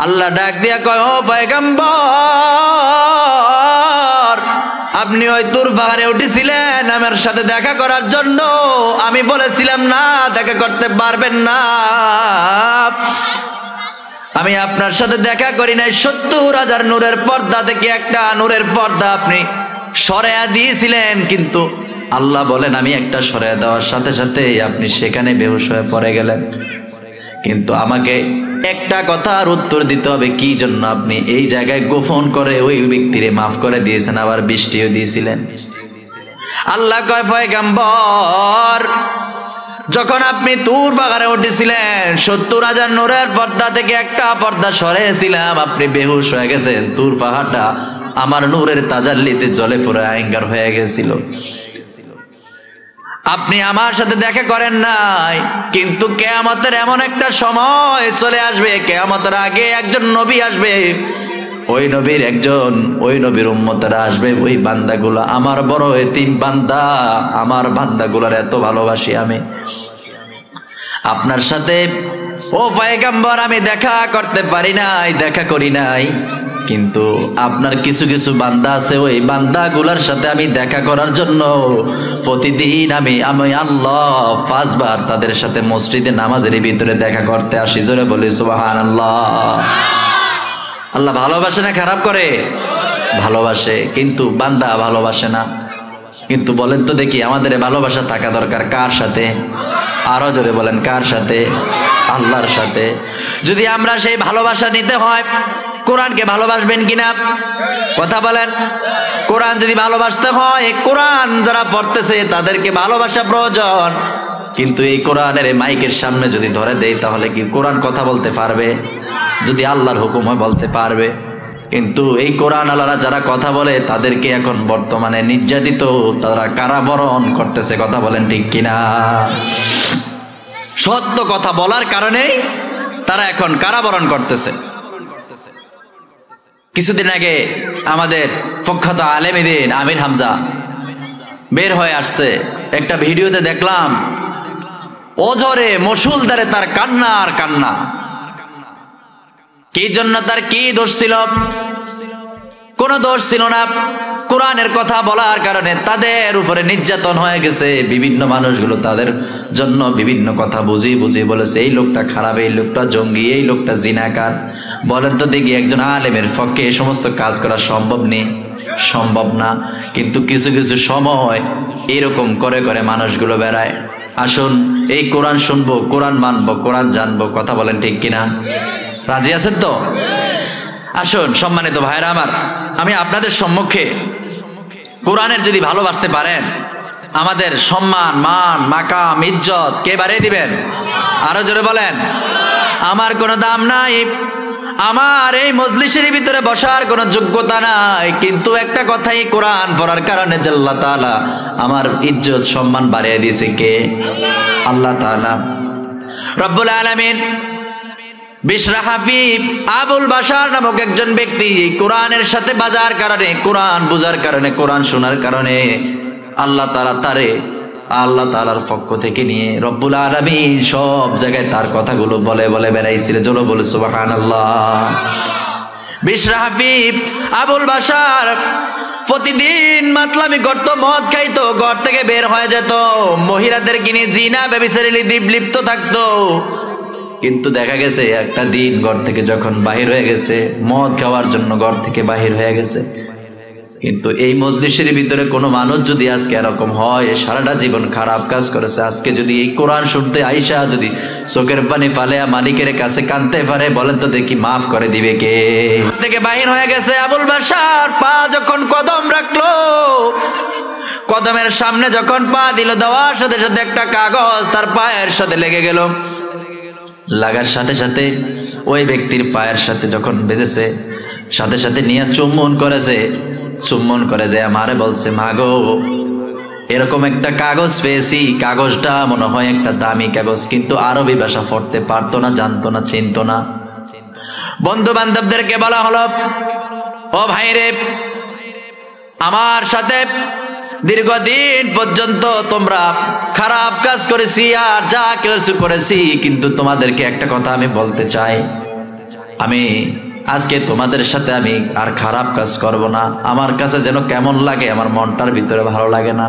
আল্লাহ ডাক দিয়া কয়, ও পয়গম্বর, আপনি ওই তুর পাহাড়ে উঠেছিলেন আমার সাথে দেখা করার জন্য, আমি বলেছিলাম না দেখা করতে পারবেন না। আমি আপনার সাথে দেখা করি নাই, 70,000 নূরের পর্দা থেকে একটা নূরের পর্দা আপনি সরাইয়া দিয়েছিলেন, কিন্তু আল্লাহ বলেন আমি একটা সরাইয়া দেওয়ার সাথে সাথে আপনি সেখানে বেহুশ হয়ে পড়ে গেলেন। কিন্তু আমাকে একটা কথার উত্তর দিতে হবে, কি জন্য আপনি এই জায়গায় গোপন করে ওই ব্যক্তিরে মাফ করে দিয়েছেন, আবার বৃষ্টিও দিয়েছিলেন। আল্লাহ কয়, পয়গম্বর, যখন আপনি তুর পাহাড়ে উঠেছিলেন 70,000 নূরের পর্দা থেকে একটা পর্দা সরিয়েছিলাম, আপনি বেহুশ হয়ে গেছেন। তুর পাহাড়টা আমার নূরের তাজাল্লিতে জলে পুরো আঙ্গার হয়ে গেছিল। আপনি আমার সাথে দেখা করেন নাই, কিন্তু কিয়ামতের এমন একটা সময় চলে আসবে, কিয়ামতের আগে একজন নবী আসবে, ওই নবীর একজন, ওই নবীর উম্মতেরা আসবে, ওই বান্দাগুলো আমার বড় এতিম বান্দা, আমার বান্দাগুলোর এত ভালোবাসি আমি। আপনার সাথে ও পয়গম্বর আমি দেখা করতে পারি নাই, দেখা করি নাই, কিন্তু আপনার কিছু কিছু বান্দা আছে, ওই বান্দাগুলোর সাথে আমি দেখা করার জন্য প্রতিদিন আমি আল্লাহ 5 বার তাদের সাথে মসজিদে নামাজের ভিতরে দেখা করতে আসি। জোরে বলি সুবহানাল্লাহ। আল্লাহ ভালোবাসে না খারাপ করে? ভালোবাসে, কিন্তু বান্দা ভালোবাসে না। কিন্তু বলেন তো দেখি, আমাদের ভালোবাসা থাকা দরকার কার সাথে? আরো জোরে বলেন, কার সাথে? আল্লাহর সাথে। যদি আমরা সেই ভালোবাসা নিতে হয়, কোরআনকে ভালোবাসবেন কিনা? কথা বলেন। কোরআন যদি ভালোবাসতে হয়, কোরআন যারা পড়তেছে তাদেরকে ভালোবাসা প্রয়োজন। কিন্তু এই কোরআনের মাইকের সামনে যদি ধরে দেই, তাহলে কি কোরআন কথা বলতে পারবে? যদি আল্লাহর হুকুম হয় বলতে পারবে। কিন্তু এই কোরআন আল্লাহরা যারা কথা বলে তাদেরকে এখন বর্তমানে নির্যাতিত, তারা কারাবরণ করতেছে। কথা বলেন ঠিক কিনা? সত্য কথা বলার কারণেই তারা এখন কারাবরণ করতেছে। কিছুদিন আগে আমাদের প্রখ্যাত আলেম দ্বীন আমির হামজা বের হয়ে আসছে, একটা ভিডিওতে দেখলাম অঝরে মুষলধারে তার কান্না আর কান্না। কি জন্য? তার কি দোষ ছিল? কোন দোষ ছিল না। কোরআনের কথা বলার কারণে তাদের উপরে নির্যাতন হয়ে গেছে। বিভিন্ন মানুষগুলো তাদের জন্য বিভিন্ন কথা বুঝিয়ে বুঝিয়ে বলেছে, এই লোকটা খারাপ, এই লোকটা জঙ্গি, এই লোকটা জিনাকার। বলেন তো দেখি, একজন আলেমের পক্ষে এই সমস্ত কাজ করা সম্ভব নেই? সম্ভব না। কিন্তু কিছু কিছু সময় এরকম করে করে মানুষগুলো বেড়ায়। আসুন, এই কোরআন শুনবো, কোরআন মানবো, কোরআন জানবো। কথা বলেন ঠিক কিনা? রাজি আছেন তো? আসুন সম্মানিত ভাইরা আমার, আমি আপনাদের সম্মুখে কোরআনের যদি ভালোবাসতে পারেন, আমাদের সম্মান, মান, মাকাম, ইজ্জত কে বাড়িয়ে দিবেন? আরো জোরে বলেন। আমার কোনো দাম নাই, আমার এই মজলিসের ভিতরে বসার কোনো যোগ্যতা নাই, কিন্তু একটা কথাই, কোরআন পড়ার কারণে আল্লাহ তাআলা আমার ইজ্জত সম্মান বাড়িয়ে দিয়েছে। কে? আল্লাহ তাআলা রব্বুল আলামিন। বিশরা হাবিব আবুল বাশার নামক একজন ব্যক্তি কোরআনের সাথে বাজার কারণে, কোরআন বুঝার কারণে, কোরআন শোনার কারণে আল্লাহ তাআলা তারে আল্লাহ তাআলার পক্ষ থেকে নিয়ে রব্বুল আলামিন সব জায়গায় তার কথাগুলো বলে বলে বেড়াইছিল। জোরে বলে সুবহানাল্লাহ। বিশরা হাবিব আবুল বাশার প্রতিদিন মাতলামি করতো, মদ খাইতো, ঘর থেকে বের হয়ে যেত, মহিলাদের কিনে জিনা ব্যভিচারে লিপ্ত থাকতো। কিন্তু দেখা গেছে একটা দিন ঘর থেকে যখন বাহির হয়ে গেছে, মদ খাওয়ার জন্য ঘর থেকে বাহির হয়ে গেছে। কিন্তু এই মজলিসের ভিতরে কোনো মানুষ যদি আজকে এরকম হয়, সারাটা জীবন খারাপ কাজ করেছে, আজকে যদি এই কোরআন শুনতে আইসা যদি চোখের পানি ফালে মালিকের কাছে কাঁদতে পারে, বলেন তো দেখি মাফ করে দিবে কে? থেকে বাহির হয়ে গেছে আবুল বাশার, পা যখন কদম রাখলো, কদমের সামনে যখন পা দিল, দেওয়ার সাথে সাথে একটা কাগজ তার পায়ের সাথে লেগে গেল। লাগার সাথে সাথে ওই ব্যক্তির পায়ের সাথে যখন বেজেছে, সাথে সাথে নিয়ে চুম্বন করেছে। চুম্বন করে যে আমারে বলছে, মাগো এরকম একটা কাগজ পেয়েছি, কাগজটা মনে হয় একটা দামি কাগজ, কিন্তু আরবি ভাষা পড়তে পারতো না, জানতো না, চিনতো না। বন্ধু বান্ধবদেরকে বলা হলো, ও ভাই রে, আমার সাথে দীর্ঘদিন পর্যন্ত তোমরা খারাপ কাজ করেছি আর যা কিছু করেছি, কিন্তু তোমাদেরকে একটা কথা আমি বলতে চাই, আমি আজকে তোমাদের সাথে আমি আর খারাপ কাজ করব না। আমার কাছে যেন কেমন লাগে, আমার মনটার ভিতরে ভালো লাগে না।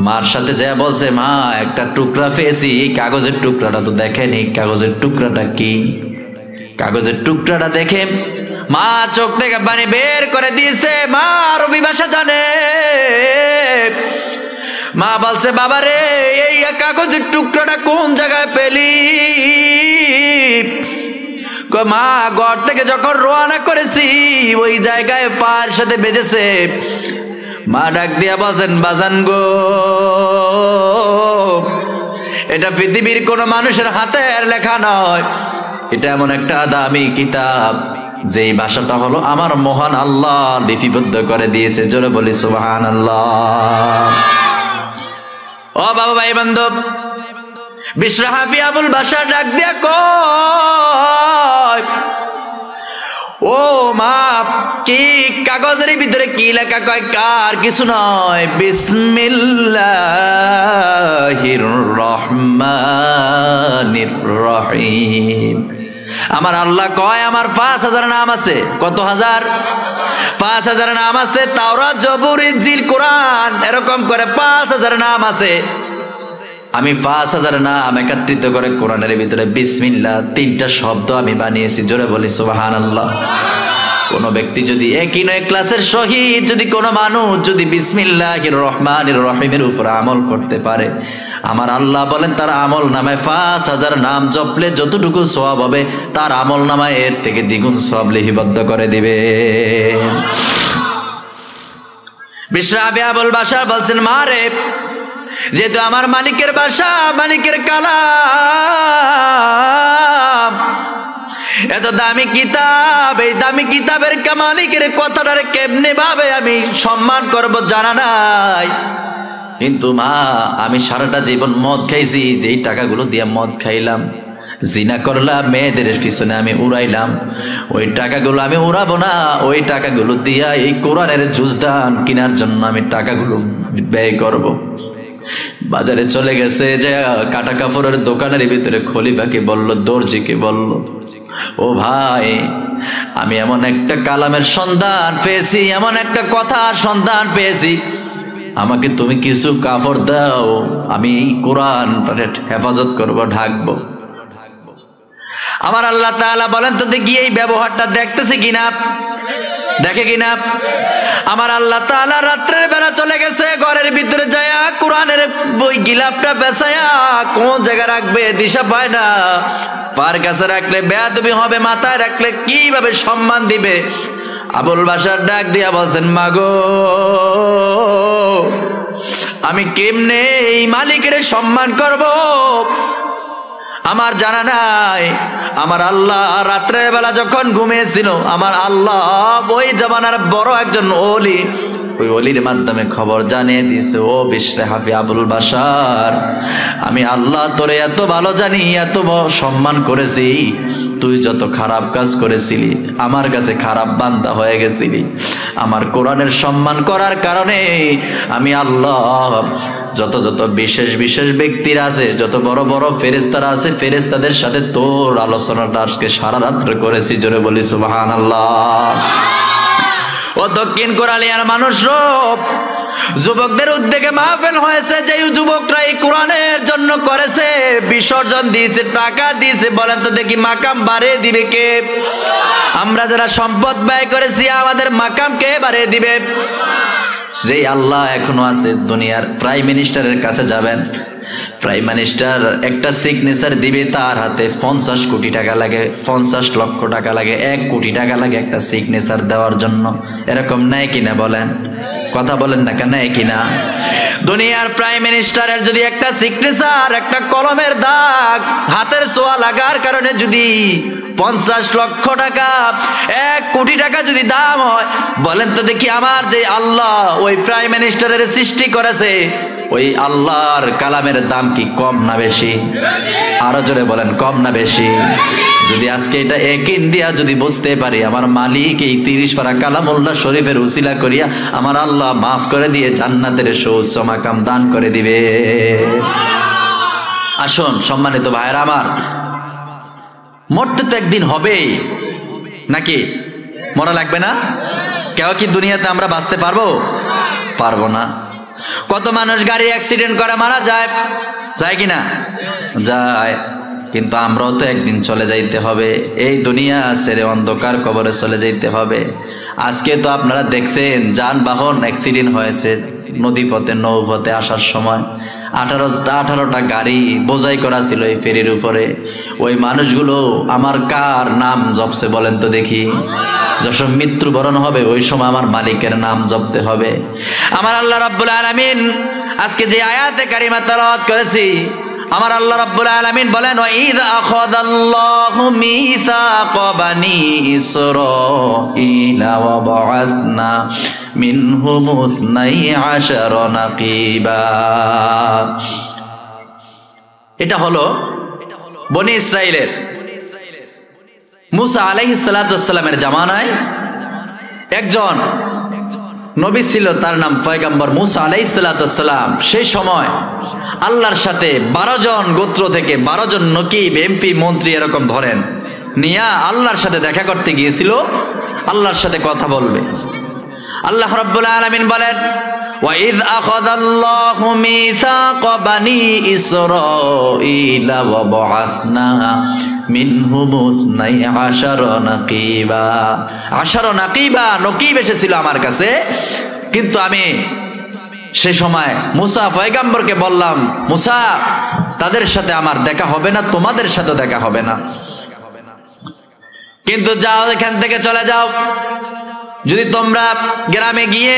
মার সাথে যা বলছে, মা একটা টুকরা পেয়েছি, এই কাগজের টুকরাটা তো দেখেনি, কাগজের টুকরাটা কি? কাগজের টুকরাটা দেখে মা চোখ থেকে পানি বের করে দিয়েছে। মা আরবি ভাষা জানে। মা বলছে, বাবা রে, এই কাগজের টুকরাটা কোন জায়গায় পেলি? মা, ঘর থেকে যখন রওনা করেছি ওই জায়গায় পার সাথে বেজেছে। মা ডাক দিয়া বলছেন, বাজান গো, এটা পৃথিবীর কোন মানুষের হাতের লেখা নয়, এটা এমন একটা দামি কিতাব যেই ভাষাটা হলো আমার মহান আল্লাহ লিপিবদ্ধ করে দিয়েছে। জোরে বলি সুবহানাল্লাহ। ও বাবা, ভাই বান্ধব, বিশ্বহাফি আবুল বাশার ডাক দিয়া কয়, ও মা, কি কাগজের ভিতরে কি লেখা? কয়, কার কিছু নয়, বিসমিল্লাহির রহমানির রহিম। আমার আল্লাহ কয়, আমার 5000 নাম আছে। কত হাজার? 5000 নাম আছে। তাওরাত, জবুর, ইনজিল, কোরআন, এরকম করে 5000 নাম আছে। আমি 5000 নাম একত্রিত করে কোরআনের ভিতরে বিসমিল্লাহ 3টা শব্দ আমি বানিয়েছি। জোরে বলি সুবহানাল্লাহ। কোন ব্যক্তি যদি একই নয় ক্লাসের শহীদ, যদি কোনো মানুষ যদি বিসমিল্লাহির রহমানির রহিমের উপর আমল করতে পারে, আমার আল্লাহ বলেন তার আমল নামায় 5000 নাম জপলে যতটুকু সওয়াব হবে তার আমল নামায় এর থেকে দ্বিগুণ সওয়াব লিপিবদ্ধ করে দিবে। বিশ্বহাফি আবুল বাশার বলছেন, মা রে, যেহেতু আমার মালিকের ভাষা, মালিকের কালাম, এত দামি কিতাব, এই দামি কিতাবের মালিকের কথাটারে কেমনে ভাবে আমি সম্মান করব জানা নাই। কিন্তু মা, আমি সারাটা জীবন মদ খাইছি, যেই টাকাগুলো দিয়ে মদ খাইলাম, জিনা করলাম, মেয়েদের পিছনে আমি উড়াইলাম, ওই টাকাগুলো আমি উড়াবো না। ওই টাকাগুলো দিয়া এই কোরআনের জুজদান কেনার জন্য আমি টাকাগুলো ব্যয় করব। বাজারে চলে গেছে, যে কাটা কাপড়ের দোকানের ভিতরে খলিফাকে বলল, দর্জিকে বলল, ও ভাই, আমি এমন একটা কালামের সন্ধান পেয়েছি, এমন একটা কথার সন্ধান পেয়েছি, আমাকে তুমি কিছু কাপড় দাও, আমি কোরআনটা হেফাজত করব, ঢাকবো। আমার আল্লাহ তাআলা বলেন, তো দেখি এই ব্যবহারটা দেখতেছে কিনা, দেখে কিনা। আমার আল্লাহ তাআলা রাত্রের বেলা চলে গেছে, ঘরের ভিতরে যায় কোরআনের বই গিলাপটা বেচায়া কোন জায়গায় রাখবে দিশা পায় না। পার কাছে রাখলে বেয়াদবি হবে, মাথায় রাখলে কিভাবে সম্মান দিবে। আবুল বাশার ডাক দিয়া বলছেন, মাগো, আমি কেমনে এই মালিকের সম্মান করব আমার জানা নাই। আমার আল্লাহ রাত্রের বেলা যখন ঘুমিয়েছিল, আমার আল্লাহ ওই জামানার বড় একজন ওলি, ওই ওলির মাধ্যমে খবর জানিয়ে দিয়েছে, ও বিশ্বহাফি আবুল বাশার, আমি আল্লাহ তোরে এত ভালো জানি, এত সম্মান করেছি, তুই যত খারাপ কাজ করেছিলি আমার কাছে খারাপ বান্দা হয়ে গেছিলি। আমার কোরআনের সম্মান করার কারণে আমি আল্লাহ যত যত বিশেষ বিশেষ ব্যক্তিরা আছে, যত বড় বড় ফেরেশতারা আছে, ফেরেশতাদের সাথে তোর আলোচনাটা আজকে সারা রাত্র করেছি। জোরে বলি সুবহানাল্লাহ। ও দক্ষিণ কোরালিয়ার মানুষরা, যুবকদের উদ্যোগে মাহফিল হয়েছে, যে যুবকরা এই কোরআনের জন্য করেছে, বিসর্জন দিয়েছে, টাকা দিয়েছে, বলেন তো দেখি মাকাম বাড়িয়ে দিবে কে? আমরা যারা সম্পদ ব্যয় করেছি আমাদের মাকাম কে বাড়িয়ে দিবে? যেই আল্লাহ এখনো আছে। দুনিয়ার প্রাইম মিনিস্টারের কাছে যাবেন, প্রাইম মিনিস্টার একটা সিগনেচার দিবে, তার হাতে 50 কোটি টাকা লাগে, 50 লক্ষ টাকা লাগে, 1 কোটি টাকা লাগে একটা সিগনেচার দেওয়ার জন্য। এরকম নেয় কিনা বলেন? কথা বলেন না কেন, নেয় কিনা? দুনিয়ার প্রাইম মিনিস্টারের যদি একটা সিগনেচার, একটা কলমের দাগ, হাতের ছোঁয়া লাগার কারণে যদি 50 লক্ষ টাকা, 1 কোটি টাকা যদি দাম হয়, বলেন তো দেখি আমার যে আল্লাহ ওই প্রাইম মিনিস্টারের সৃষ্টি করেছে, ওই আল্লাহর কালামের দাম কি কম না বেশি? আরো জোরে বলেন, কম না বেশি? যদি আজকে এটা একিন দিয়া যদি বুঝতে পারি, আমার মালিক এই 30 পারা কালামুল্লাহ শরীফের উসিলা করিয়া আমার আল্লাহ মাফ করে দিয়ে জান্নাতের সৌচ্চ মাকাম দান করে দিবে। আসুন সম্মানিত ভাইরা আমার, মরতে তো একদিন হবেই, নাকি? মরা লাগবে না? কেউ কি দুনিয়াতে আমরা বাঁচতে পারবো? পারবো না। কত মানুষ গাড়ি অ্যাক্সিডেন্ট করে মারা যায়, যায় কিনা? যায়। কিন্তু আমরাও তো একদিন চলে যাইতে হবে, এই দুনিয়া ছেড়ে অন্ধকার কবরে চলে যাইতে হবে। আজকে তো আপনারা দেখছেন যানবাহন অ্যাক্সিডেন্ট হয়েছে নদী পথে, নৌপথে আসার সময় 18টা গাড়ি বোঝাই করা ছিল এই ফেরির উপরে। ওই মানুষগুলো আমার কার নাম জপছে বলেন তো দেখি? যখন মৃত্যুবরণ হবে ওই সময় আমার মালিকের নাম জপতে হবে। আমার আল্লাহ রাব্বুল আলামিন আজকে যে আয়াতে কারিমা তেলাওয়াত করেছি, আমার আল্লাহ রাব্বুল আলামিন বলেন, ওয়া ইয আখাযাল্লাহু মিসাকা বানি ইসরাঈলা ওয়া বা'আসনা মিনহুম 12 নাকিবা। এটা হলো বনি ইসরাইলের মুসা আলাইহিস সালাতু ওয়াস সালামের জামানায় একজন নবী ছিল, তার নাম পয়গম্বর মুসা আলাইহিস সালাতু ওয়াস সালাম। সেই সময় আল্লাহর সাথে 12 জন গোত্র থেকে 12 জন নকিব, এমপি, মন্ত্রী এরকম ধরেন নিয়া আল্লাহর সাথে দেখা করতে গিয়েছিল, আল্লাহর সাথে কথা বলবে। আল্লাহ রাব্বুল আলামিন বলেন, ওয়া ইয আখাযাল্লাহু মিসাকা বানি ইসরাঈলা ওয়া বা'আসনা মিনহুম 12 নাকিবা। 12 নাকিবা, নকিব এসেছিল আমার কাছে, কিন্তু আমি সে সময় মুসা পয়গম্বরকে বললাম, মুসা তাদের সাথে আমার দেখা হবে না, তোমাদের সাথে দেখা হবে না, কিন্তু যাও এখান থেকে চলে যাও। যদি তোমরা গ্রামে গিয়ে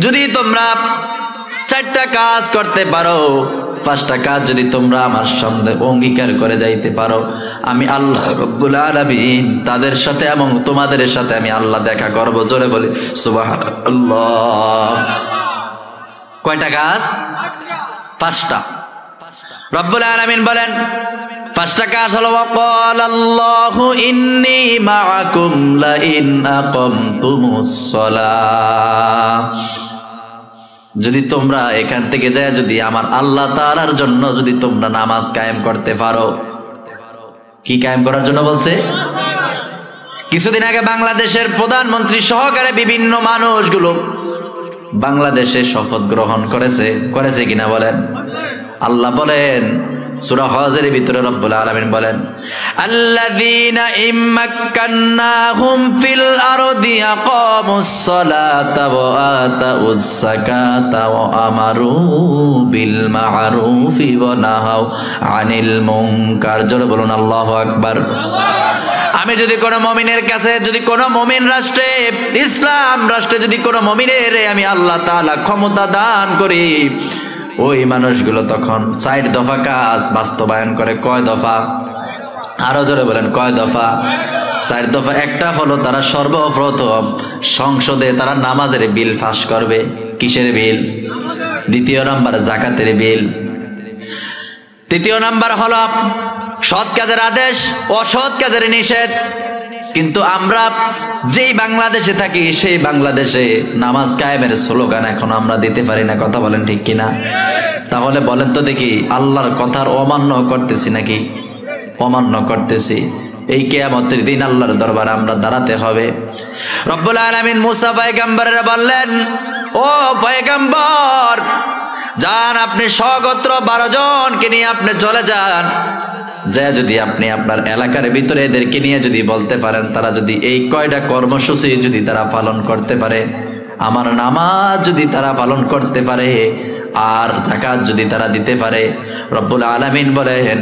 যদি তোমরা 4টা কাজ করতে পারো, 5টা কাজ যদি তোমরা আমার সামনে অঙ্গীকার করে যাইতে পারো, আমি আল্লাহ রাব্বুল আলামিন তাদের সাথে এবং তোমাদের সাথে আমি আল্লাহ দেখা করব। জোরে বলি সুবহানাল্লাহ। কয়টা কাজ? 5টা। রব্বুল আলামিন বলেন 5টা কাজ হলো, ওয়াকালাল্লাহু ইন্নী মাআকুম লা ইন আকামতুমুস সালাহ। যদি তোমরা এখান থেকে যায় যদি আমার আল্লাহ তাআলার জন্য যদি তোমরা নামাজ কায়েম করতে পারো। কি কায়েম করার জন্য বলছে? কিছুদিন আগে বাংলাদেশের প্রধানমন্ত্রী সহকারে বিভিন্ন মানুষগুলো বাংলাদেশে শপথ গ্রহণ করেছে কিনা বলেন? আল্লাহ বলেন সূরা হজের ভিতরে রব্বুল আলামিন বলেন, আল্লাযীনা ইম্মাক্কান্নাহুম ফিল আরদি আকামুস সালাতা ওয়া আতাউস যাকাতা ওয়া আমারু বিল মা'রুফি ওয়া নাহাউ আনিল মুনকার। জোরে বলুন আল্লাহু আকবার। আমি যদি কোনো মুমিনের কাছে, যদি কোনো মুমিন রাষ্ট্রে, ইসলাম রাষ্ট্রে যদি কোনো মুমিনের আমি আল্লাহ তাআলা ক্ষমতা দান করি, ওই মানুষগুলো তখন 4 দফা কাজ বাস্তবায়ন করে। কয় দফা? আরো জোরে বলেন কয় দফা? 4 দফা। একটা হলো তারা সর্বপ্রথম সংসদে তারা নামাজের বিল পাস করবে। কিসের বিল? 2 নাম্বার যাকাতের বিল। 3 নাম্বার হলো সৎ কাজের আদেশ, অসৎ কাজের নিষেধ। কিন্তু আমরা যেই বাংলাদেশে থাকি সেই বাংলাদেশে নামাজ কায়েমের স্লোগান এখন আমরা দিতে পারি না। কথা বলেন ঠিক কিনা? তাহলে বলেন তো দেখি, আল্লাহর কথার অমান্য করতেছি নাকি? অমান্য করতেছি। এই কিয়ামতের দিন আল্লাহর দরবারে আমরা দাঁড়াতে হবে। রব্বুল আলামিন মুসা পয়গম্বরের বললেন, ও পয়গম্বর যান, আপনি সগোত্র 12 জনকে নিয়ে আপনি চলে যান। যা যদি আপনি আপনার এলাকার ভিতরে এদেরকে নিয়ে যদি বলতে পারেন, তারা যদি এই কয়টা কর্মসূচি যদি তারা পালন করতে পারে, আমার নামাজ যদি তারা পালন করতে পারে, আর যাকাত যদি তারা দিতে পারে, রব্বুল আলামিন বলেন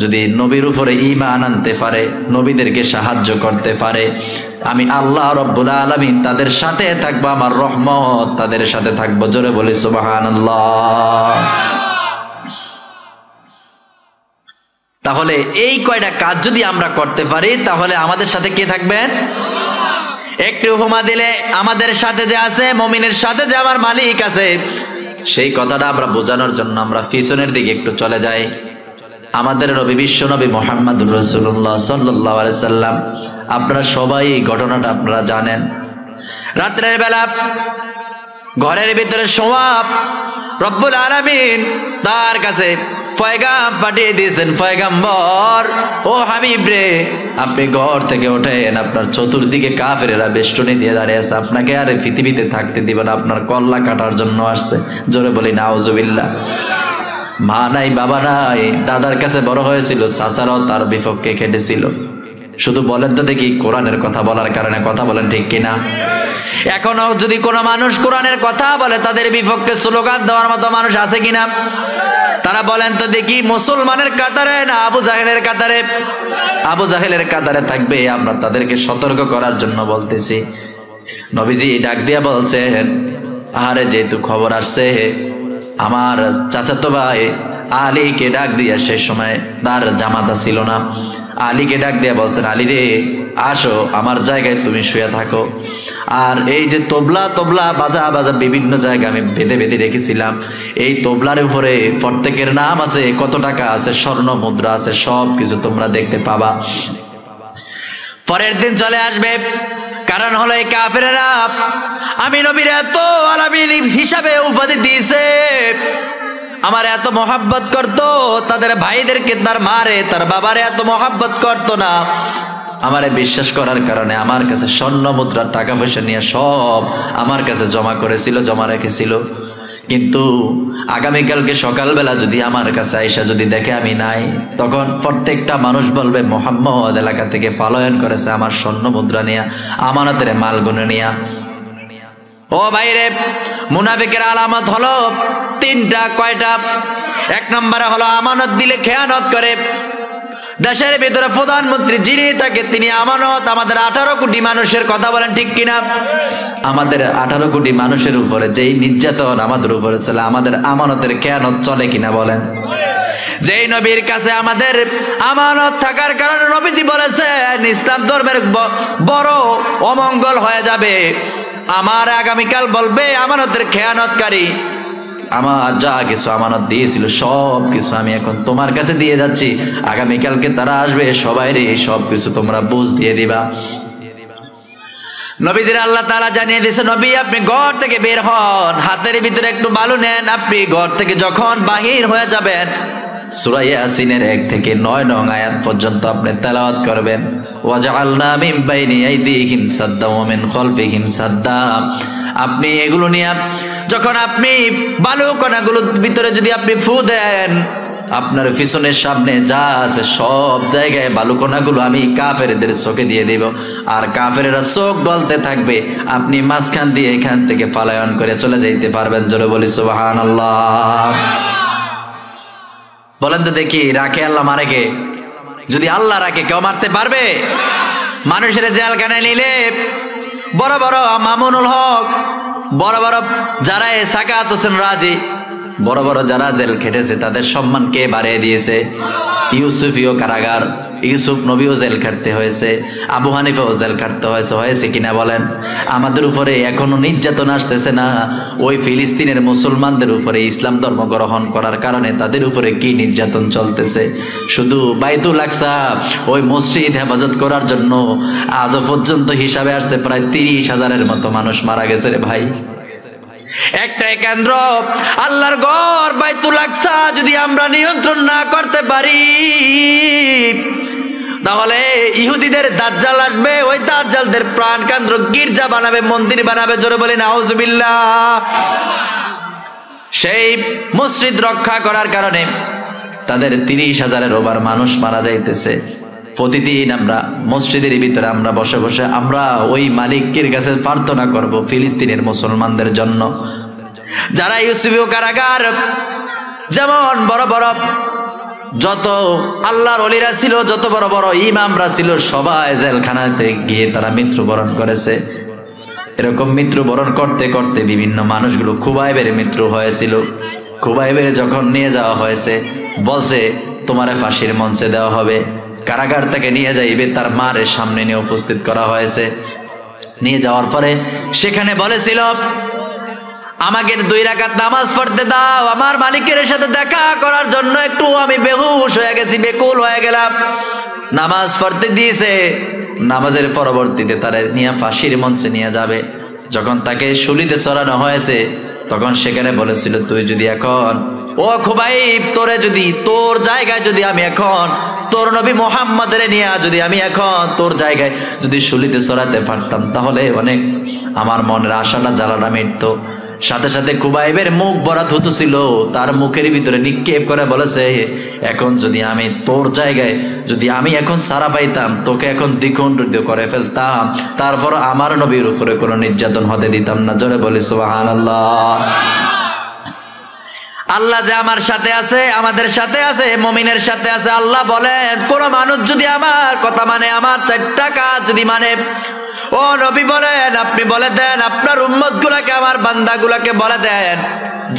যদি নবীর উপরে ঈমান আনতে পারে, নবীদেরকে সাহায্য করতে পারে, আমি আল্লাহ রব্বুল আলামিন তাদের সাথে থাকবো, আমার রহমত তাদের সাথে থাকবো। জোরে বলি সুবহানাল্লাহ। তাহলে এই কয়টা কাজ যদি আমরা করতে পারি, তাহলে আমাদের সাথে কে থাকবেন? একটু উপমা দিলে আমাদের সাথে যে আছে, মুমিনের সাথে যে আমার মালিক আছে, সেই কথাটা আমরা বোঝানোর জন্য আমরা পিছনের দিকে একটু চলে যাই। আমাদের নবী বিশ্ব নবী মুহাম্মদুর রাসূলুল্লাহ সাল্লাল্লাহু আলাইহি সাল্লাম, আপনারা সবাই ঘটনাটা আপনারা জানেন। রাত্রের বেলা ঘরের ভিতরে শোয়া রব্বুল আলামিন তার কাছে পয়গাম পাঠিয়ে দিয়েছেন, পয়গাম্বর ও হাবিব রে, আপনি ঘর থেকে ওঠেন, আপনার চতুর্দিকে কাফেরেরা বেষ্টনী দিয়ে দাঁড়িয়ে আছে, আপনাকে আর পৃথিবীতে থাকতে দিবে না, আপনার কল্লা কাটার জন্য আসছে। জোরে বলি নাউজুবিল্লাহ। মা নাই, বাবা নাই, দাদার কাছে বড় হয়েছিল, চাচারাও তার বিপক্ষে খেটেছিল। শুধু বলেন তো দেখি, কোরআনের কথা বলার কারণে কথা বলেন ঠিক কিনা? এখনো যদি কোনো মানুষ কোরআনের কথা বলে তাদের বিপক্ষে স্লোগান দেওয়ার মতো মানুষ আছে কিনা? তারা বলেন তো দেখি, মুসলমানের কাতারে না আবু জাহেলের কাতারে? আবু জাহেলের কাতারে থাকবে। আমরা তাদেরকে সতর্ক করার জন্য বলতেছি। নবীজি ডাক দিয়া বলছেন, আরে যেহেতু খবর আসছে, আমার চাচাতো ভাই আলীকে ডাক দিয়া, সেই সময় তার জামাতা ছিল না, আলীকে ডাক দিয়া বলছেন, আলী রে আসো, আমার জায়গায় তুমি শুয়ে থাকো। আর এই যে তবলা তবলা বাজা বাজা বিভিন্ন জায়গায় আমি বেঁধে বেঁধে রেখেছিলাম, এই তবলার উপরে প্রত্যেকের নাম আছে, কত টাকা আছে, স্বর্ণ মুদ্রা আছে, সব কিছু তোমরা দেখতে পাবা। পরের দিন চলে আসবে, কারণ হলো এই কাফেরেরা আমি নবীর এত আলামিন হিসাবে উপাধি দিয়েছে, আমার এত মহাব্বত করতো, তাদের ভাইদেরকে তার মারে তার বাবারে এত মহাব্বত করতো না। আমারে বিশ্বাস করার কারণে আমার কাছে স্বর্ণ মুদ্রা টাকা পয়সা নিয়ে সব আমার কাছে জমা করেছিল, জমা রেখেছিল। কিন্তু আগামীকালকে সকালবেলা যদি আমার কাছে আইসা যদি দেখে আমি নাই, তখন প্রত্যেকটা মানুষ বলবে মোহাম্মদ এলাকা থেকে পলায়ন করেছে আমার স্বর্ণ মুদ্রা নিয়া, আমানতের মাল গুনে নিয়া। ও ভাইরে, মুনাফিকের আলামত হলো তিনটা। কয়টা? এক নম্বরে হলো আমানত দিলে খেয়ানত করে। দেশের ভিতরে প্রধানমন্ত্রী যিনি থাকে তিনি আমানত। আমাদের 18 কোটি মানুষের কথা বলেন ঠিক কিনা? আমাদের 18 কোটি মানুষের উপরে যেই নির্যাতন আমাদের উপরে চলে, আমাদের আমানতের খেয়ানত চলে কিনা বলেন? যেই নবীর কাছে আমাদের আমানত থাকার কারণে নবীজি বলেছেন ইসলাম ধর্মের বড় অমঙ্গল হয়ে যাবে, আমার আগামীকাল বলবে আমানতের খেয়ানতকারী, আমার যা কিছু আমানত দিয়েছিল সব কিছু আমি এখন তোমার কাছে দিয়ে যাচ্ছি, আগামীকালকে তারা আসবে, সবাই রে সব কিছু তোমরা বুঝ দিয়ে দিবা। নবীদের আল্লাহ তাআলা জানিয়ে দিয়েছে, নবী আপনি ঘর থেকে বের হন, হাতের ভিতরে একটু বালু নেন, আপনি ঘর থেকে যখন বাহির হয়ে যাবেন সূরা ইয়াসিনের 1 থেকে 9 নং আয়াত পর্যন্ত আপনি তেলাওয়াত করবেন। ওয়াজআলনা মিন বাইনি আইদিহিম সাদ্দা ওয়া মিন খালফিহিম সাদ্দা। আপনি এগুলো নিয়ে যখন আপনি বালু কণাগুলোর ভিতরে যদি আপনি ফু দেন, আপনার পিছনের সামনে যা আছে সব জায়গায় বালুকণাগুলো আমি কাফেরদের চোখে দিয়ে দিব, আর কাফেরেরা চোখ গলতে থাকবে, আপনি মাঝখান দিয়ে এখান থেকে পলায়ন করে চলে যাইতে পারবেন। জোরে বলি সুবহানাল্লাহ। বলেন তো দেখি, রাখে আল্লাহ মারে কে? যদি আল্লাহ রাখে কেউ মারতে পারবে? মানুষের জেলখানায় নিলে বড় বড় মামুনুল হক, বড় বড় যারা সাকাত হোসেন রাজি, বড় বড় যারা জেল খেটেছে তাদের সম্মান কে বাড়িয়ে দিয়েছে? ইউসুফিও কারাগার, ইউসুফ নবীও জেল খাটতে হয়েছে, আবু হানিফাও জেল খাটতে হয়েছে কিনা বলেন? আমাদের উপরে এখনো নির্যাতন আসতেছে না? ওই ফিলিস্তিনের মুসলমানদের উপরে ইসলাম ধর্ম গ্রহণ করার কারণে তাদের উপরে কি নির্যাতন চলতেছে? শুধু বাইতুল আকসা ওই মসজিদ হেফাজত করার জন্য আজও পর্যন্ত হিসাবে আসছে প্রায় 30,000-এর মতো মানুষ মারা গেছে রে ভাই। একটাই কেন্দ্র, আল্লাহর ঘর বাইতুল আকসা যদি আমরা নিয়ন্ত্রণ না করতে পারি, তাহলে ইহুদিদের দাজ্জাল আসবে, ওই দাজ্জালদের প্রাণ কেন্দ্র গির্জা বানাবে, মন্দির বানাবে। জোরে বলি নাউজুবিল্লাহ। সেই মসজিদ রক্ষা করার কারণে তাদের 30,000-এর ওভার মানুষ মারা যাইতেছে। প্রতিদিন আমরা মসজিদের ভিতরে আমরা বসে বসে আমরা ওই মালিকের কাছে প্রার্থনা করব ফিলিস্তিনের মুসলমানদের জন্য। যারা ইউসুফীয় কারাগার, যেমন বড় বড় যত আল্লাহর ওলিরা ছিল, যত বড় বড় ইমামরা ছিল, সবাই জেলখানাতে গিয়ে তারা মৃত্যুবরণ করেছে। এরকম মৃত্যুবরণ করতে করতে বিভিন্ন মানুষগুলো, খুবাইবের মৃত্যু হয়েছিল, খুবাইবের যখন নিয়ে যাওয়া হয়েছে বলছে তোমারে ফাঁসির মঞ্চে দেওয়া হবে। কারাগার থেকে নিয়ে যাইবে, তার মার সামনে নিয়ে উপস্থিত করা হয়েছে। নিয়ে যাওয়ার পরে সেখানে বলেছিল আমাকে 2 রাকাত নামাজ পড়তে দাও, আমার মালিকের সাথে দেখা করার জন্য একটু আমি বেহুশ হয়ে গেছি, বেকুল হয়ে গেলাম। নামাজ পড়তে দিয়েছে, নামাজের পরবর্তীতে তারা নিয়ে ফাঁসির মঞ্চে নিয়ে যাবে। যখন তাকে শুলিতে চড়ানো হয়েছে তখন সেখানে বলেছিল, তুই যদি এখন ও খুবাইব তোরে যদি তোর জায়গায় যদি আমি এখন তোর নবী মুহাম্মাদের নিয়ে যদি আমি এখন তোর জায়গায় যদি শুলিতে চড়াতে পারতাম তাহলে অনেক আমার মনের আশাটা জ্বালানা মিটতো। সাথে সাথে খুবাইবের মুখ ভরা থুতু ছিল, তার মুখের ভিতরে নিক্ষেপ করে বলেছে, এখন যদি আমি তোর জায়গায় যদি আমি এখন সারা পাইতাম তোকে এখন দ্বিখণ্ডিত করে ফেলতাম, তারপর আমার নবীর উপরে কোনো নির্যাতন হতে দিতাম না। জোরে বলি সুবহানাল্লাহ। আল্লাহ যে আমার সাথে আছে, আমাদের সাথে আছে, মুমিনের সাথে আছে। আল্লাহ বলেন, কোন মানুষ যদি আমার কথা মানে, আমার 4টা কাজ যদি মানে, ও নবী বলেন আপনি বলে দেন আপনার উম্মত গুলাকে, আমার বান্দা গুলাকে বলে দেন,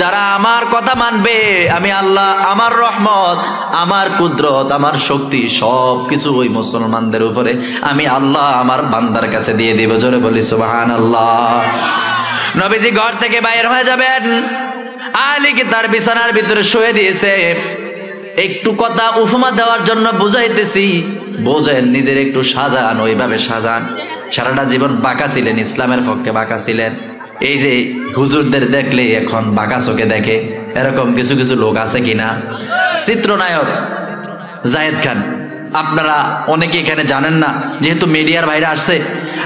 যারা আমার কথা মানবে আমি আল্লাহ আমার রহমত আমার কুদরত আমার শক্তি সব কিছু ওই মুসলমানদের উপরে আমি আল্লাহ আমার বান্দার কাছে দিয়ে দিব। জোরে বলি সুবহানাল্লাহ। নবীজি ঘর থেকে বাইরে হয়ে যাবেন, আলীকে তার বিছানার ভিতরে শুয়ে দিয়েছে। একটু কথা উপমা দেওয়ার জন্য বুঝাইতেছি, বোঝেন, নিজের একটু সাজান, ওইভাবে সাজান। সারাটা জীবন বাঁকা ছিলেন, ইসলামের পক্ষে বাঁকা ছিলেন। এই যে হুজুরদের দেখলে এখন বাঁকা চোখে দেখে, এরকম কিছু কিছু লোক আছে কিনা? চিত্রনায়ক জায়েদ খান, আপনারা অনেকে এখানে জানেন না, যেহেতু মিডিয়ার বাইরে আসছে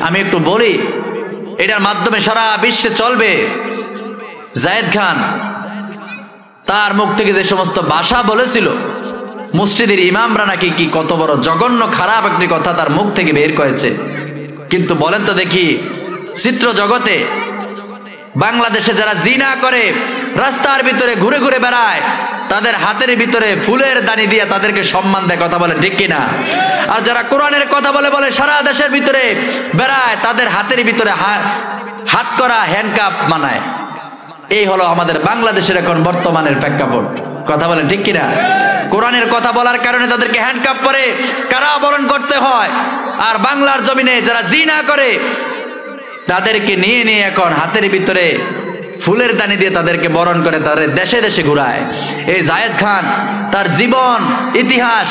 আমি একটু বলি, এটার মাধ্যমে সারা বিশ্বে চলবে। জায়েদ খান তার মুখ থেকে যে সমস্ত ভাষা বলেছিল, মসজিদের ইমামরা নাকি কি কত বড় জঘন্য খারাপ একটি কথা তার মুখ থেকে বের করেছে। কিন্তু বলেন তো দেখি, চিত্র জগতে বাংলাদেশে যারা জিনা করে, রাস্তার ভিতরে ঘুরে ঘুরে বেড়ায়, তাদের হাতের ভিতরে ফুলের দানি দিয়ে তাদেরকে সম্মান দেয়, কথা বলে ঠিক কিনা? আর যারা কোরআনের কথা বলে বলে সারা দেশের ভিতরে বেড়ায়, তাদের হাতের ভিতরে হাত করা হ্যান্ডকাপ মানায়। এই হলো আমাদের বাংলাদেশের এখন বর্তমানের প্রেক্ষাপট, কথা বলেন ঠিক কিনা? কোরআনের কথা বলার কারণে তাদেরকে হ্যান্ডকাপ পরে কারাবরণ করতে হয়। আর বাংলার জমিনে যারা জিনা করে তাদেরকে নিয়ে নিয়ে এখন হাতের ভিতরে ফুলের দানি দিয়ে তাদেরকে বরণ করে তাদের দেশে দেশে ঘুরায়। এই জায়েদ খান তার জীবন ইতিহাস,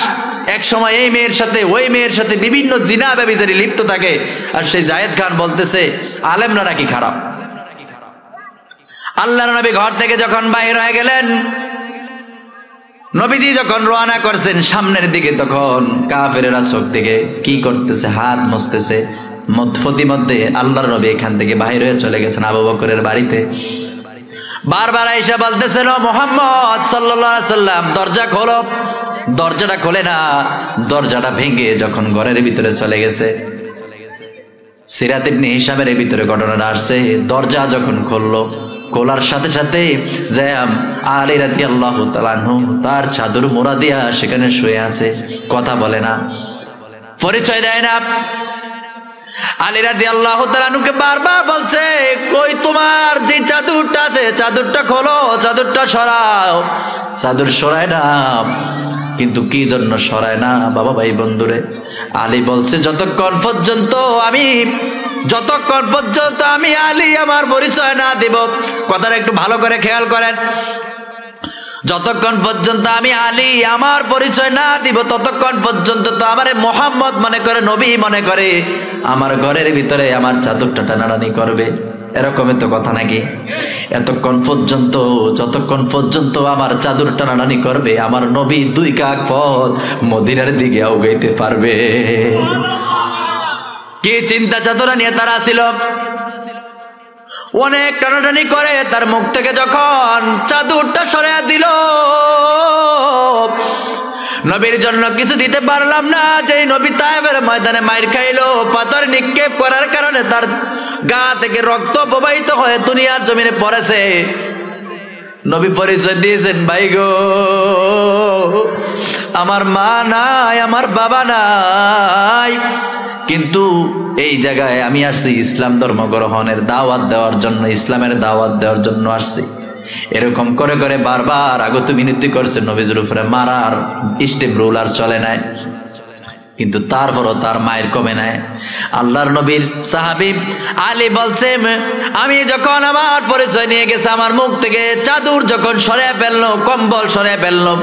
এক সময় এই মেয়ের সাথে ওই মেয়ের সাথে বিভিন্ন জিনা ব্যভিচারে লিপ্ত থাকে। আর সেই জায়েদ খান বলতেছে আলেমরা নাকি খারাপ। আল্লাহর নবী ঘর থেকে যখন বাইর হয়ে গেলেন, নবীজি যখন রওনা করছেন সামনের দিকে, তখন কাফেরেরা চোখ দিকে কি করতেছে, হাত মুছতেছে। মধ্যে আল্লাহর নবী এখান থেকে বাইর হয়ে চলে গেছেন আবু বকরের বাড়িতে। বারবার আয়েশা বলতেছেন, ও মুহাম্মদ সাল্লাল্লাহু আলাইহি সাল্লাম দরজা খোলো। দরজাটা খোলে না, দরজাটা ভেঙে যখন ঘরের ভিতরে চলে গেছে। সিরাত ইবনে হিশামের ভিতরে ঘটনাটা আসছে। দরজা যখন খুললো, খোলার সাথে সাথে আলী রাদিয়াল্লাহু তাআলা আনহু তার চাদর মোড়া দিয়া সেখানে শুয়ে আছে, কথা বলে না, পরিচয় দেয় না। আলী রাদিয়াল্লাহু তাআলা আনহুকে বারবার বলছে, ওই তোমার যে চাদরটা আছে চাদরটা খোলো, চাদরটা সরাও। চাদর সরায় না, কিন্তু কি জন্য সরায় না বাবা ভাই বন্ধুরে? আলী বলছে, যতক্ষণ পর্যন্ত আমি আলী আমার পরিচয় না দিব, কথাটা একটু ভালো করে খেয়াল করেন, যতক্ষণ পর্যন্ত আমি আলী আমার পরিচয় না দিব ততক্ষণ পর্যন্ত তো আমারে মুহাম্মদ মনে করে, নবী মনে করে, আমার ঘরের ভিতরে আমার চাদরটা টানাটানি করবে। এরকমই তো কথা নাকি? যতক্ষণ পর্যন্ত আমার চাদর টানাটানি করবে, আমার নবী 2 কাক পথ মদিনার দিকে আগাইতে পারবে। কি চিন্তা চেতনা নিয়ে তারা ছিল। অনেক টানাটানি করে তার মুখ থেকে যখন চাদরটা সরিয়ে দিল, নবীর জন্য কিছু দিতে পারলাম না। যে নবী তায়েফের ময়দানে মাইর খাইলো, পাথর নিক্ষেপ করার কারণে তার গা থেকে রক্ত প্রবাহিত হয়ে দুনিয়ার জমিনে পড়েছে। নবী পরিচয় দিয়েছেন, ভাই গো আমার মা নাই, আমার বাবা নাই, কিন্তু এই জায়গায় আমি আসছি ইসলাম ধর্ম গ্রহণের দাওয়াত দেওয়ার জন্য, ইসলামের দাওয়াত দেওয়ার জন্য আসছি। এরকম করে করে বারবার আগত মিনতি করছে, নবীর উপরে মারার স্টেপ রুল আর চলে নাই, কিন্তু তারপরও তার মায়ের কমে নাই। আল্লাহর নবীর সাহাবী আলী বলছে, আমি যখন আমার পরিচয় নিয়ে গেছে, আমার মুখ থেকে চাদর যখন সরিয়ে ফেললো, কম্বল সরিয়ে ফেললো,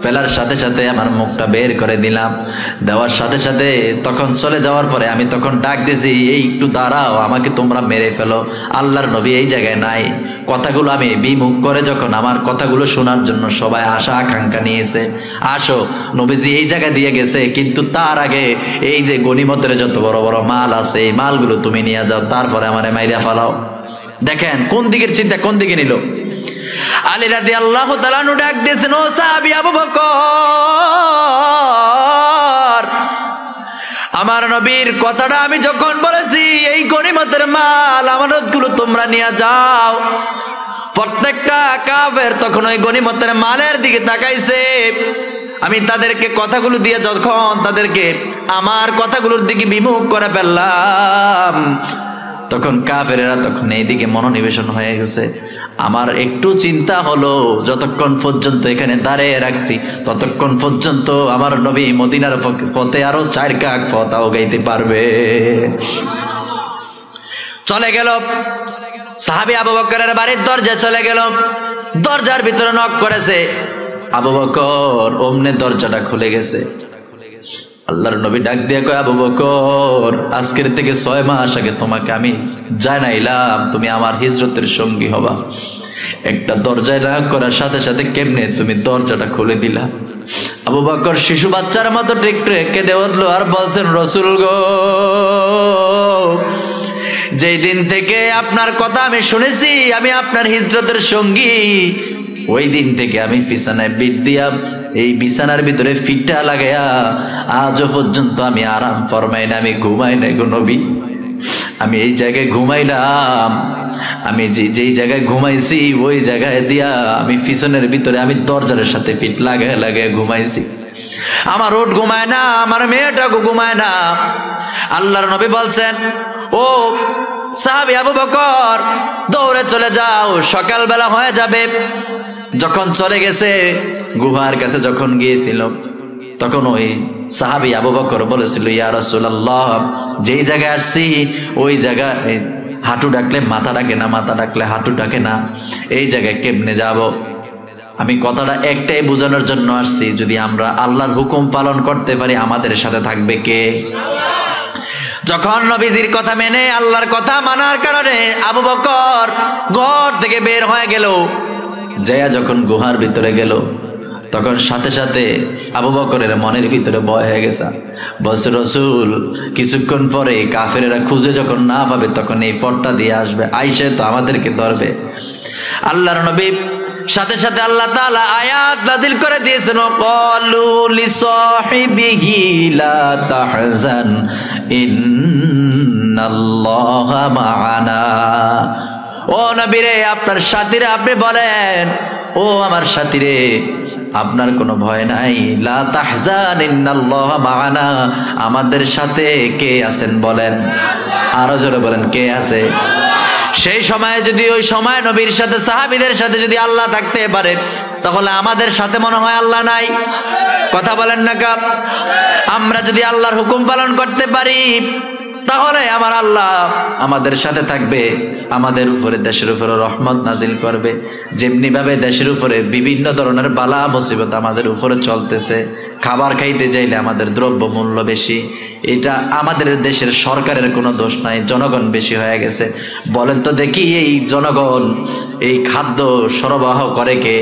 ফেলার সাথে সাথে আমার মুখটা বের করে দিলাম, দেওয়ার সাথে সাথে তখন চলে যাওয়ার পরে আমি তখন ডাক দিছি, এই একটু দাঁড়াও, আমাকে তোমরা মেরে ফেলো, আল্লাহর নবী এই জায়গায় নাই। কথাগুলো আমি বিমুখ করে যখন আমার কথাগুলো শোনার জন্য সবাই আশা আকাঙ্ক্ষা নিয়েছে, আসো নবীজি এই জায়গা দিয়ে গেছে, কিন্তু তার আগে এই যে গনিমতের যত বড় বড় মাল আছে এই মালগুলো তুমি নিয়ে যাও, তারপরে আমারে মাইরা ফালাও। দেখেন কোন দিকের চিন্তা, কোন দিকে নিল। আলী রাদিয়াল্লাহু তাআলা আনহু ডাক দিয়েছেন, ও সাহাবী আবু বকর, আমার নবীর কথাটা আমি যখন বলেছি এই গনিমতের মাল আমানতগুলো তোমরা নিয়ে যাও, প্রত্যেকটা কাফের তখন ওই গনিমতের মালের দিকে তাকাইছে। আমি তাদেরকে কথাগুলো দিয়ে যখন তাদেরকে আমার কথাগুলোর দিকে বিমুখ করে ফেললাম, তখন কাফেরেরা তখন এইদিকে মনোনিবেশন হয়ে গেছে। আমার একটু চিন্তা হলো, যতক্ষণ পর্যন্ত এখানে দাঁড়িয়ে রাখছি ততক্ষণ পর্যন্ত আমার নবী মদিনার পথে আরো 4 কাক পথও গাইতে পারবে। চলে গেল সাহাবী আবু বকরের বাড়ির দরজা, চলে গেল, দরজার ভিতরে নক করেছে আবু বকর, অমনে দরজাটা খুলে গেছে। আল্লাহর নবী ডাক দিয়ে কয়, আবু বকর, আজকের থেকে 6 মাস আগে তোমাকে আমি জানাইলাম তুমি আমার হিজরতের সঙ্গী হবা, একটা দরজায় নক করার সাথে সাথে কেমনে তুমি দরজাটা খুলে দিলা। আবু বকর শিশু বাচ্চার মতো টেকটে কেঁদে উঠলো আর বলছেন, রাসূল গো, যেই দিন থেকে আপনার কথা আমি শুনেছি আমি আপনার হিজরতের সঙ্গী, ওই দিন থেকে আমি বিছানায় পিঠ দিয়া এই বিছানার ভিতরে ফিটটা লাগাইয়া আজও পর্যন্ত আমি আরাম ফরমাই না, আমি ঘুমাই নাই গো নবী। আমি এই জায়গায় ঘুমাইলাম, আমি যেই জায়গায় ঘুমাইছি ওই জায়গায় দিয়া আমি পিছনের ভিতরে আমি দরজার সাথে পিঠ লাগাই লাগাই ঘুমাইছি। আমার ওঠ ঘুমায় না, আমার মেয়েটাকে ঘুমায় না। আল্লাহর নবী বলছেন, ও সাহাবী আবু বকর, দৌড়ে চলে যাও, সকালবেলা হয়ে যাবে। যখন চলে গেছে গুহার কাছে যখন গিয়েছিল তখন ওই সাহাবী আবু বকর বলেছিল, ইয়া রাসূলুল্লাহ, যেই জায়গায় আসছি ওই জায়গায় হাঁটু ডাকলে মাথা ডাকে না, মাথা ডাকলে হাঁটু ডাকে না, এই জায়গায় কেমনে যাব? আমি কথাটা একটাই বোঝানোর জন্য আসছি, যদি আমরা আল্লাহর হুকুম পালন করতে পারি আমাদের সাথে থাকবে কে? যখন নবীজির কথা মেনে আল্লাহর কথা মানার কারণে আবু বকর ঘর থেকে বের হয়ে গেল, যাইয়া যখন গুহার ভিতরে গেল তখন সাথে সাথে আবু বকরের মনের ভিতরে ভয় হয়ে গেছে। বলছে, রাসূল, কিছুক্ষণ পরে কাফেরেরা খুঁজে যখন না পাবে তখন এই পথটা দিয়ে আসবে, আইসে তো আমাদেরকে ধরবে। আল্লাহর নবী সাথে সাথে আল্লাহ তাআলা আয়াত নাযিল করে দিয়েছেন, ক্বালু লিসাহিবিহি লা তাহজান ইন্নাল্লাহা মা'ানা। ও নবী রে, আপনার সাথীরে আপনি বলেন, ও আমার সাথীরে, আপনার কোনো ভয় নাই, লা তাহজান ইন্নাল্লাহা মা'ানা, আমাদের সাথে কে আছেন বলেন? আরো জোরে বলেন, কে আছে? সেই সময়ে যদি ওই সময় নবীর সাথে সাহাবীদের সাথে যদি আল্লাহ থাকতে পারে তাহলে আমাদের সাথে মনে হয় আল্লাহ নাই? কথা বলেন না কা? আমরা যদি আল্লাহর হুকুম পালন করতে পারি তাহলে আমার আল্লাহ আমাদের সাথে থাকবে, আমাদের উপরে দেশের উপরে রহমত নাজিল করবে। যেমনি ভাবে দেশের উপরে বিভিন্ন ধরনের বালা মুসিবত আমাদের উপরে চলতেছে, খাবার খাইতে চাইলে আমাদের দ্রব্য মূল্য বেশি, এটা আমাদের দেশের সরকারের কোনো দোষ নাই, জনগণ বেশি হয়ে গেছে। বলেন তো দেখি, এই জনগণ এই খাদ্য সরবরাহ করে কে?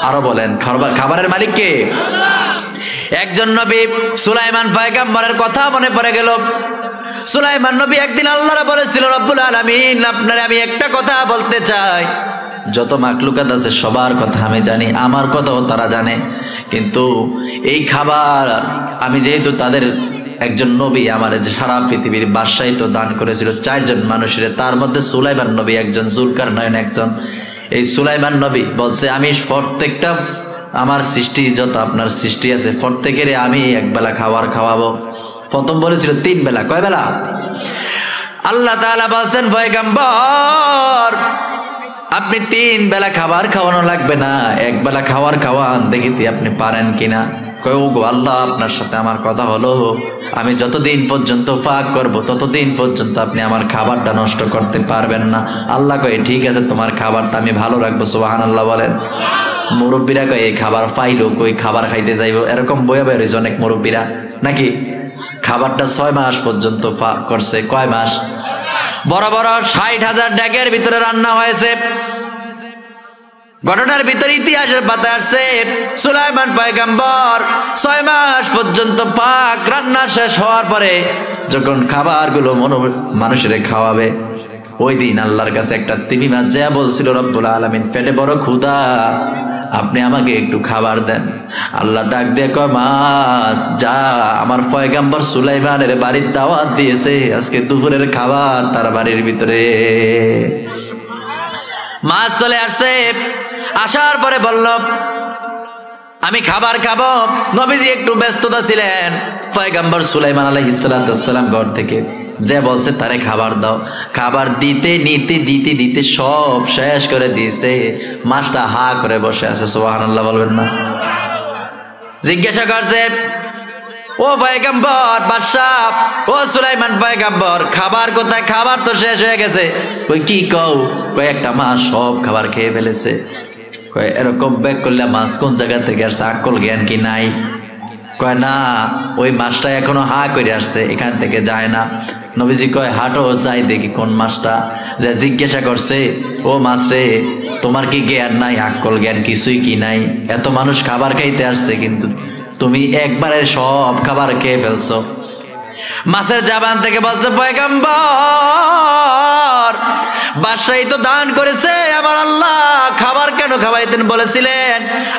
আরো বলেন, খাবারের মালিক কে? একজন নবী সুলাইমান পয়গম্বরের কথা মনে পড়ে গেল। সুলাইমান নবী একদিন আল্লাহর বলেছিল, রব্বুল আলামিন, আপনারে আমি একটা কথা বলতে চাই, যত মাখলুকাত আছে সবার কথা আমি জানি, আমার কথাও তারা জানে, কিন্তু এই খাবার আমি যেহেতু তাদের একজন নবী আমার যে সারা পৃথিবীর বাদশাহিত্ব দান করেছিল 4 জন মানুষের, তার মধ্যে সুলাইমান নবী একজন, জুলকারনাইন একজন। এই সুলাইমান নবী বলছে, আমি প্রত্যেকটা আমার সৃষ্টি যত আপনার সৃষ্টি আছে প্রত্যেকের আমি একবেলা খাবার খাওয়াবো। প্রথম বলেছিল 3 বেলা, কয় বেলা? আল্লাহ তাআলা বলছেন, পয়গম্বর, আপনি 3 বেলা খাবার খাওয়ানো লাগবে না, 1 বেলা খাবার খাওয়ান, দেখি আপনি পারেন কিনা। কয় ও গো আল্লাহ, আপনার সাথে আমার কথা হলো, আমি যতদিন পর্যন্ত পাক করব ততদিন পর্যন্ত আপনি আমার খাবারটা নষ্ট করতে পারবেন না। আল্লাহ কয় ঠিক আছে, তোমার খাবারটা আমি ভালো রাখবো। সুবহানাল্লাহ বলেন। মুরব্বীরা কয় এই খাবার পাইলো কই, খাবার খাইতে যাইবো, এরকম বইয়া বের হয়েছে অনেক মুরব্বীরা নাকি। খাবারটা 6 মাস পর্যন্ত পাক করছে। কয় মাস? বড় বড় 60,000 ডেকের ভিতরে রান্না হয়েছে। ঘটনার ভিতরে ইতিহাসের পাতা আসছে, সুলাইমান পয়গম্বর 6 মাস পর্যন্ত পাক রান্না শেষ হওয়ার পরে যখন খাবারগুলো মানুষের খাওয়াবে, ওই দিন আল্লাহর কাছে একটা তিমি মাছ যা বলছিল, রব্বুল আলামিন পেটে বড় ক্ষুধা, আপনি আমাকে একটু খাবার দেন। আল্লাহ ডাক দিয়ে কয় মাছ যা, আমার পয়গম্বর সুলাইমানের বাড়ির দাওয়াত দিয়েছে, আজকে দুপুরের খাবার তার বাড়ির ভিতরে। মাছ চলে আসছে, আসার পরে বলল আমি খাবার খাবো। নবীজি একটু ব্যস্ততা ছিলেন। পয়গম্বর সুলাইমান আলাইহিস সালাম ঘর থেকে যে বলছে তারে খাবার দাও, খাবার দিতে দিতে সব শেষ করে দিয়েছে। মাছটা হা করে বসে আছে। সুবহানাল্লাহ বলবেন না? জিজ্ঞাসা করছে, ও পয়গম্বর বাদশাহ, ও সুলাইমান পয়গম্বর, খাবার কোথায়? খাবার তো শেষ হয়ে গেছে। কই কি কও? কই একটা মাছ সব খাবার খেয়ে ফেলেছে। কয় এরকম ব্যাক করলে মাছ কোন জায়গা থেকে আসছে, আকল জ্ঞান কি নাই? কয় না, ওই মাছটা এখনো হা করে আসছে, এখান থেকে যায় না। নবীজি কয় হাঁটো যাই দেখি কোন মাছটা। যে জিজ্ঞাসা করছে, ও মাছ রে, তোমার কি জ্ঞান নাই, আকল জ্ঞান কিছুই কি নাই? এত মানুষ খাবার খাইতে আসছে কিন্তু তুমি একবারে সব খাবার খেয়ে ফেলছো। মাছের জাবান থেকে বলছে, পয়গম্বর বাদশাহী তো দান করেছে, আমার আল্লাহ খাবার কেন খাওয়াইতেন বলেছিলেন।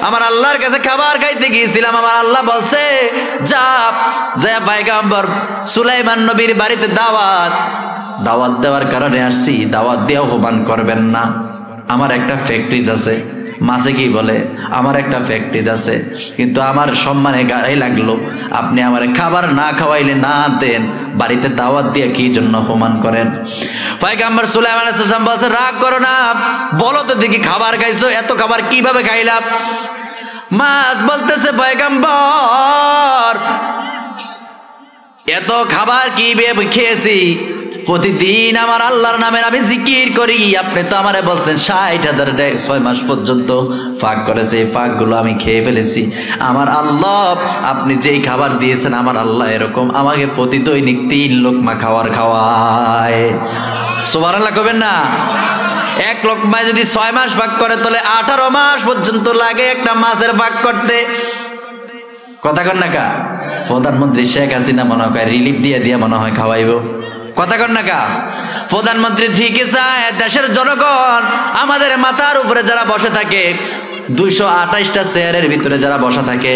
আমার আল্লাহর কাছে খাবার খাইতে গিয়েছিলাম, আমার আল্লাহ বলছে যা পয়গম্বর সুলাইমান নবীর বাড়িতে দাওয়াত দেওয়ার কারণে আসছি, দাওয়াত দিয়ে অপমান করবেন না। আমার একটা ফ্যাক্টরিজ আছে। মাছে কি বলে, আমার একটা ফ্যাক্টরিজ আছে, কিন্তু আমার সম্মানে গায়ে লাগলো, আপনি আমার খাবার না খাওয়াইলে না দেন, বাড়িতে দাওয়াত দিয়ে কি জন্য অপমান করেন? পয়গম্বর সুলাইমান আলাইহিস সালাম বলছে, রাগ করো না, বলো তো দেখি খাবার খাইছো, এত খাবার কিভাবে খাইলাম? মাছ বলতেছে, পয়গম্বর এত খাবার কিভাবে খেয়েছি, প্রতিদিন আমার আল্লাহর নামের আমি জিকির করি, আপনি তো আমারে বলছেন 60,000 ডেক 6 মাস পর্যন্ত পাক করেছে, এই পাকগুলো আমি খেয়ে ফেলেছি। আমার আল্লাহ আপনি যেই খাবার দিয়েছেন, আমার আল্লাহ এরকম আমাকে প্রতি দৈনিক 3 লোকমা খাওয়ায়। সুবহানাল্লাহ কবেন না? 1 লোকমায় যদি 6 মাস পাক করে তাহলে 18 মাস পর্যন্ত লাগে একটা মাছের পাক করতে। কথা কন না কা? প্রধানমন্ত্রী শেখ হাসিনা মনে হয় রিলিফ দিয়ে মনে হয় খাওয়াইব। কথা কন না কা? প্রধানমন্ত্রী ঠিকই চায় দেশের জনগণ আমাদের মাথার উপরে যারা বসে থাকে, 228টা চেয়ারের ভিতরে যারা বসা থাকে,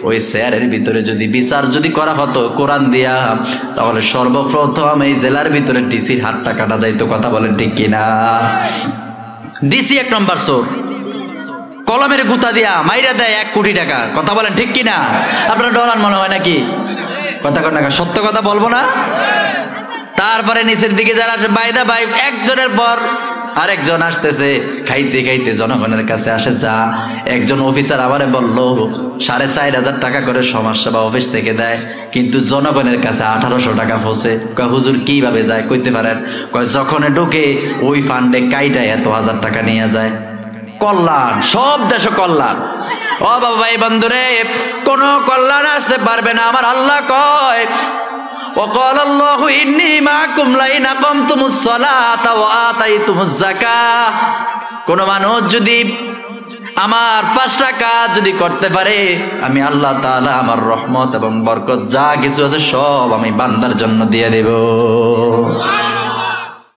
ওই চেয়ারের ভিতরে যদি বিচার যদি করা হতো কোরআন দিয়া, তাহলে সর্বপ্রথম এই জেলার ভিতরে ডিসির হাতটা কাটা যাইতো। কথা বলেন ঠিক কিনা? ডিসি 1 নম্বর চোর, কলমের গুতা দিয়া মাইরা দেয় 1 কোটি টাকা। কথা বলেন ঠিক কিনা? আপনারা ডরান মনে হয় নাকি? কথা কন না, সত্য কথা বলবো না? তারপরে নিচের দিকে যারা আসে বাইদা ভাই, একজনের পর আরেকজন আসতেছে, খাইতে খাইতে জনগণের কাছে আসে। যা একজন অফিসার আমারে বলল 4,500 টাকা করে সমাজ সেবা অফিস থেকে দেয়, কিন্তু জনগণের কাছে 1800 টাকা পৌঁছে। কয় হুজুর কিভাবে যায়? কইতে পারেন? কয় যখন ঢুকে ওই ফান্ডে কাইটায় এত 1000 টাকা নিয়ে যায়। কল্যাণ, সব দেশে কল্যাণ। ও বাবা ভাই বন্ধুরে, কোন কল্যাণ আসতে পারবে না। আমার আল্লাহ কয়, وقال الله إني معكم لئن أقمتم الصلاة وآتيتم الزكاة। কোন মানুষ যদি আমার 5টা কাজ যদি করতে পারে, আমি আল্লাহ তাআলা আমার রহমত এবং বরকত যা কিছু আছে সব আমি বান্দার জন্য দিয়ে দেব।